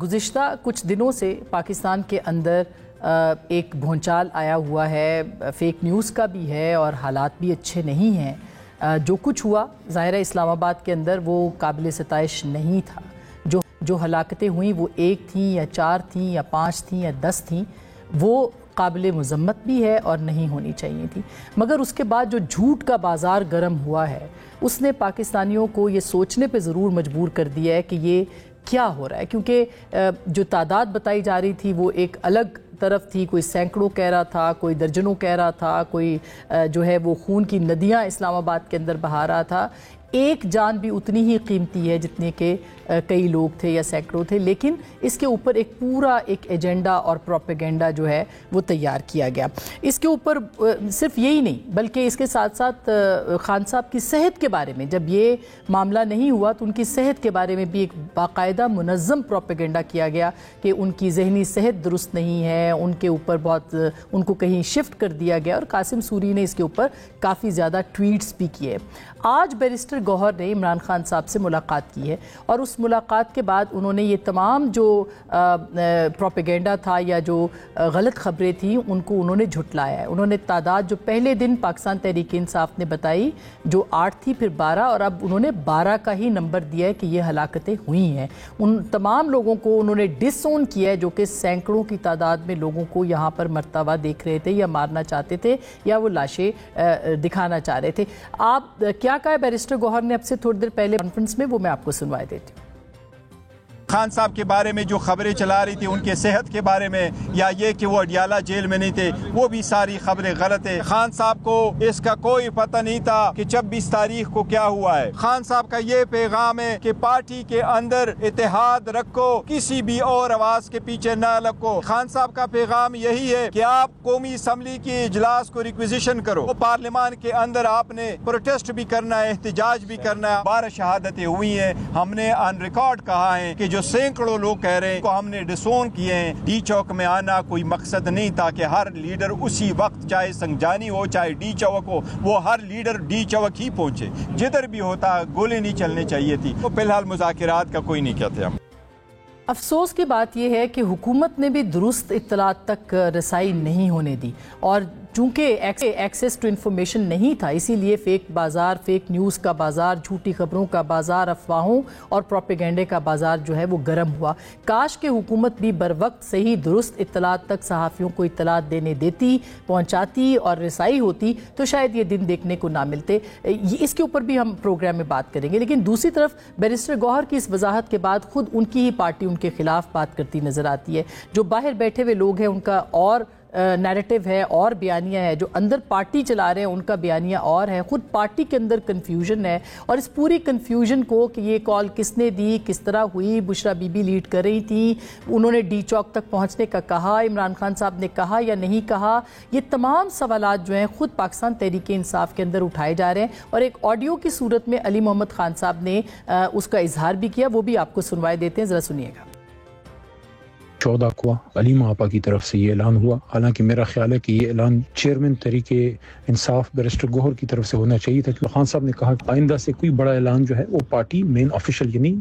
گزشتہ کچھ دنوں سے پاکستان کے اندر ایک بھونچال آیا ہوا ہے، فیک نیوز کا بھی ہے اور حالات بھی اچھے نہیں ہیں۔ جو کچھ ہوا ظاہرہ اسلام آباد کے اندر وہ قابل ستائش نہیں تھا۔ جو ہلاکتیں ہوئیں وہ 1 تھیں یا 4 تھیں یا 5 تھیں یا 10 تھیں، وہ قابل مذمت بھی ہے اور نہیں ہونی چاہیے تھی۔ مگر اس کے بعد جو جھوٹ کا بازار گرم ہوا ہے اس نے پاکستانیوں کو یہ سوچنے پہ ضرور مجبور کر دیا ہے کہ یہ کیا ہو رہا ہے، کیونکہ جو تعداد بتائی جا رہی تھی وہ ایک الگ طرف تھی، کوئی سینکڑوں کہہ رہا تھا، کوئی درجنوں کہہ رہا تھا، کوئی جو ہے وہ خون کی ندیاں اسلام آباد کے اندر بہا رہا تھا۔ ایک جان بھی اتنی ہی قیمتی ہے جتنے کہ کئی لوگ تھے یا سینکڑوں تھے، لیکن اس کے اوپر ایک پورا ایک ایجنڈا اور پروپیگنڈا جو ہے وہ تیار کیا گیا۔ اس کے اوپر صرف یہی نہیں بلکہ اس کے ساتھ ساتھ خان صاحب کی صحت کے بارے میں، جب یہ معاملہ نہیں ہوا تو ان کی صحت کے بارے میں بھی ایک باقاعدہ منظم پروپیگنڈا کیا گیا کہ ان کی ذہنی صحت درست نہیں ہے، ان کے اوپر بہت ان کو کہیں شفٹ کر دیا گیا، اور قاسم سوری نے اس کے اوپر کافی زیادہ ٹویٹس بھی کیے۔ آج بیرسٹر گوہر نے عمران خان صاحب سے ملاقات کی ہے، اور اس ملاقات کے بعد انہوں نے یہ تمام جو پروپیگنڈا تھا یا جو غلط خبریں تھیں ان کو انہوں نے جھٹلایا ہے۔ انہوں نے تعداد جو پہلے دن پاکستان تحریک انصاف نے بتائی جو 8 تھی، پھر 12، اور اب انہوں نے 12 کا ہی نمبر دیا ہے کہ یہ ہلاکتیں ہوئی ہیں۔ ان تمام لوگوں کو انہوں نے ڈس اون کیا ہے جو کہ سینکڑوں کی تعداد میں لوگوں کو یہاں پر مرتا ہوا دیکھ رہے تھے یا مارنا چاہتے تھے یا وہ لاشیں دکھانا چاہ رہے تھے۔ آپ کیا کہا ہے بیرسٹر گوہر نے اب سے تھوڑی دیر پہلے کانفرنس میں، وہ میں آپ کو سنوائے دیتی ہوں۔ خان صاحب کے بارے میں جو خبریں چلا رہی تھی ان کے صحت کے بارے میں، یا یہ کہ وہ اڈیالہ جیل میں نہیں تھے، وہ بھی ساری خبریں غلط ہیں۔ خان صاحب کو اس کا کوئی پتہ نہیں تھا کہ 26 تاریخ کو کیا ہوا ہے۔ خان صاحب کا یہ پیغام ہے کہ پارٹی کے اندر اتحاد رکھو، کسی بھی اور آواز کے پیچھے نہ لگو۔ خان صاحب کا پیغام یہی ہے کہ آپ قومی اسمبلی کی اجلاس کو ریکویزیشن کرو، پارلیمان کے اندر آپ نے پروٹیسٹ بھی کرنا ہے، احتجاج بھی کرنا ہے۔ 12 شہادتیں ہوئی ہیں، ہم نے آن ریکارڈ کہا ہے کہ جو سینکڑوں لوگ کہہ رہے ہیں کو ہم نے ڈسون کیے ہیں۔ ڈی چوک میں آنا کوئی مقصد نہیں تھا کہ ہر لیڈر اسی وقت، چاہے سنگجانی ہو چاہے ڈی چوک ہو، وہ ہر لیڈر ڈی چوک ہی پہنچے۔ جدھر بھی ہوتا گولی نہیں چلنے چاہیے تھی۔ تو فی الحال مذاکرات کا کوئی نہیں کہتے ہم۔ افسوس کی بات یہ ہے کہ حکومت نے بھی درست اطلاعات تک رسائی نہیں ہونے دی، اور چونکہ ایکسیس ٹو انفارمیشن نہیں تھا، اسی لیے فیک بازار، فیک نیوز کا بازار، جھوٹی خبروں کا بازار، افواہوں اور پروپیگنڈے کا بازار جو ہے وہ گرم ہوا۔ کاش کہ حکومت بھی بر وقت صحیح درست اطلاعات تک صحافیوں کو اطلاعات دینے دیتی، پہنچاتی اور رسائی ہوتی تو شاید یہ دن دیکھنے کو نہ ملتے۔ اس کے اوپر بھی ہم پروگرام میں بات کریں گے، لیکن دوسری طرف بیرسٹر گوہر کی اس وضاحت کے بعد خود ان کی ہی پارٹی ان کے خلاف بات کرتی نظر آتی ہے۔ جو باہر بیٹھے ہوئے لوگ ہیں ان کا اور نیریٹو ہے اور بیانیہ ہے، جو اندر پارٹی چلا رہے ہیں ان کا بیانیہ اور ہے، خود پارٹی کے اندر کنفیوژن ہے، اور اس پوری کنفیوژن کو کہ یہ کال کس نے دی، کس طرح ہوئی، بشرا بی بی لیڈ کر رہی تھی، انہوں نے ڈی چوک تک پہنچنے کا کہا، عمران خان صاحب نے کہا یا نہیں کہا، یہ تمام سوالات جو ہیں خود پاکستان تحریک انصاف کے اندر اٹھائے جا رہے ہیں، اور ایک آڈیو کی صورت میں علی محمد خان صاحب نے اس کا اظہار بھی کیا، وہ بھی آپ کو سنوائے دیتے ہیں، ذرا سنیے گا۔ 14 کو علیم آپا کی طرف سے یہ اعلان ہوا، حالانکہ میرا خیال ہے کہ یہ اعلان چیئرمین تحریک انصاف بیرسٹر گوہر کی طرف سے ہونا چاہیے تھا، کیونکہ خان صاحب نے کہا کہ آئندہ سے کوئی بڑا اعلان جو ہے وہ پارٹی مین آفیشل یعنی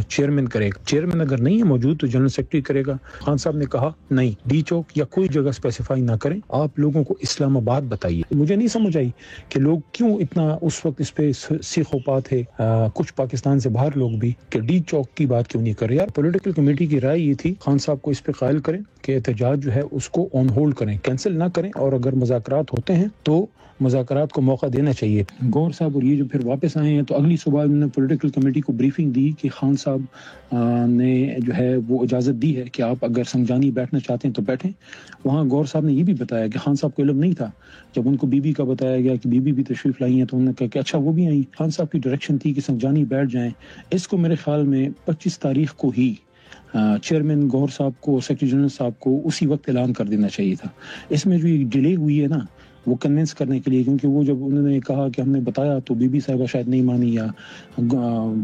چیئرمین کرے گا، چیئرمین اگر نہیں ہے موجود تو جنرل سیکرٹری کرے گا۔ خان صاحب نے کہا نہیں، ڈی چوک یا کوئی جگہ اسپیسیفائی نہ کریں، آپ لوگوں کو اسلام آباد بتائیے۔ مجھے نہیں سمجھ آئی کہ لوگ کیوں اتنا اس وقت اس پہ سیخ و پا تھے، کچھ پاکستان سے باہر لوگ بھی، کہ ڈی چوک کی بات کیوں نہیں کر رہے۔ یار پولیٹیکل کمیٹی کی رائے یہ تھی خان صاحب کو اس پہ قائل کریں کہ احتجاج جو ہے اس کو آن ہولڈ کریں، کینسل نہ کریں، اور اگر مذاکرات ہوتے ہیں تو مذاکرات کو موقع دینا چاہیے۔ گور صاحب اور یہ جو پھر واپس آئے ہیں تو اگلی صبح انہوں نے پولیٹیکل کمیٹی کو بریفنگ دی کہ خان صاحب نے جو ہے وہ اجازت دی ہے کہ آپ اگر سنگجانی بیٹھنا چاہتے ہیں تو بیٹھیں۔ وہاں گور صاحب نے یہ بھی بتایا کہ خان صاحب کو علم نہیں تھا، جب ان کو بی بی کا بتایا گیا کہ بی بی بھی تشریف لائی ہیں تو انہوں نے کہا کہ اچھا وہ بھی آئیں۔ خان صاحب کی ڈائریکشن تھی کہ سنگجانی بیٹھ جائیں۔ اس کو میرے خیال میں 25 تاریخ کو ہی چیئرمین گوہر صاحب کو، سیکرٹری جنرل صاحب کو اسی وقت اعلان کر دینا چاہیے تھا۔ اس میں جو ڈیلے ہوئی ہے نا وہ کنونس کرنے کے لیے، کیونکہ وہ جب انہوں نے کہا کہ ہم نے بتایا تو بی بی صاحبہ شاید نہیں مانی، یا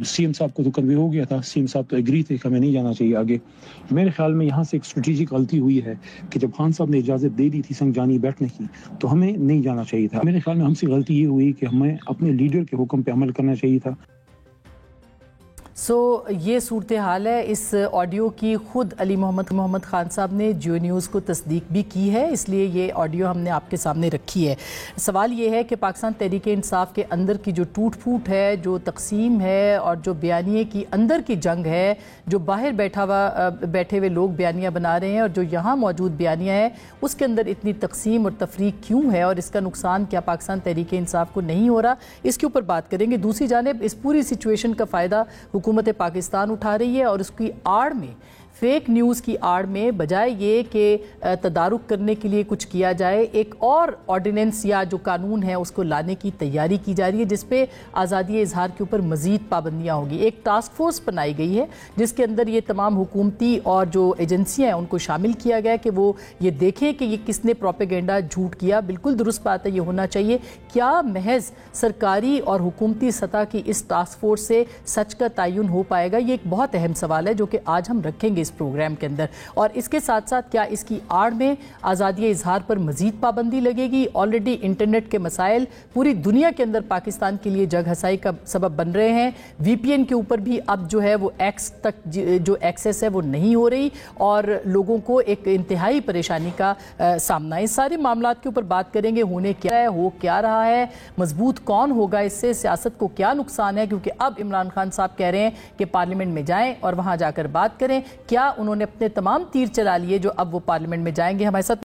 سی ایم صاحب کو تو کنوے ہو گیا تھا، سی ایم صاحب تو ایگری تھے کہ ہمیں نہیں جانا چاہیے آگے۔ میرے خیال میں یہاں سے ایک اسٹریٹجک غلطی ہوئی ہے کہ جب خان صاحب نے اجازت دے دی تھی سنگجانی بیٹھنے کی تو ہمیں نہیں جانا چاہیے تھا۔ میرے خیال میں ہم سے غلطی یہ ہوئی کہ ہمیں اپنے لیڈر کے حکم پہ عمل کرنا چاہیے تھا۔ یہ صورتحال ہے. اس آڈیو کی خود علی محمد خان صاحب نے جیو نیوز کو تصدیق بھی کی ہے, اس لیے یہ آڈیو ہم نے آپ کے سامنے رکھی ہے. سوال یہ ہے کہ پاکستان تحریک انصاف کے اندر کی جو ٹوٹ پھوٹ ہے, جو تقسیم ہے اور جو بیانیے کی اندر کی جنگ ہے, جو باہر بیٹھے ہوئے لوگ بیانیہ بنا رہے ہیں اور جو یہاں موجود بیانیہ ہے, اس کے اندر اتنی تقسیم اور تفریق کیوں ہے اور اس کا نقصان کیا پاکستان تحریک انصاف کو نہیں ہو رہا, اس کے اوپر بات کریں گے. دوسری جانب اس پوری سچویشن کا فائدہ حکومت پاکستان اٹھا رہی ہے اور اس کی آڑ میں, فیک نیوز کی آڑ میں, بجائے یہ کہ تدارک کرنے کے لیے کچھ کیا جائے, ایک اور آرڈیننس یا جو قانون ہے اس کو لانے کی تیاری کی جا رہی ہے جس پہ آزادی اظہار کے اوپر مزید پابندیاں ہوگی. ایک ٹاسک فورس بنائی گئی ہے جس کے اندر یہ تمام حکومتی اور جو ایجنسیاں ہیں ان کو شامل کیا گیا کہ وہ یہ دیکھیں کہ یہ کس نے پروپیگنڈا جھوٹ کیا. بالکل درست بات ہے, یہ ہونا چاہیے. کیا محض سرکاری اور حکومتی سطح کی اس ٹاسک فورس سے سچ کا تعین ہو پائے گا؟ یہ ایک بہت اہم سوال ہے جو کہ آج ہم رکھیں گے اس پروگرام کے اندر. اور اس کے ساتھ ساتھ کیا اس کی آڑ میں آزادی اظہار پر مزید پابندی لگے گی؟ آلریڈی انٹرنیٹ کے مسائل پوری دنیا کے اندر پاکستان کے لیے جگ ہسائی کا سبب بن رہے ہیں. وی پی این کے اوپر بھی اب جو ہے وہ ایکس تک جو ایکسیس ہے وہ نہیں ہو رہی اور لوگوں کو ایک انتہائی پریشانی کا سامنا ہے. اس سارے معاملات کے اوپر بات کریں گے. ہونے کیا ہے, ہو کیا رہا ہے, مضبوط کون ہوگا اس سے, سیاست کو کیا نقصان ہے, کیونکہ اب عمران خان صاحب کہہ رہے ہیں کہ پارلیمنٹ میں جائیں اور وہاں جا کر بات کریں. کیا انہوں نے اپنے تمام تیر چلا لیے جو اب وہ پارلیمنٹ میں جائیں گے؟ ہمارے ساتھ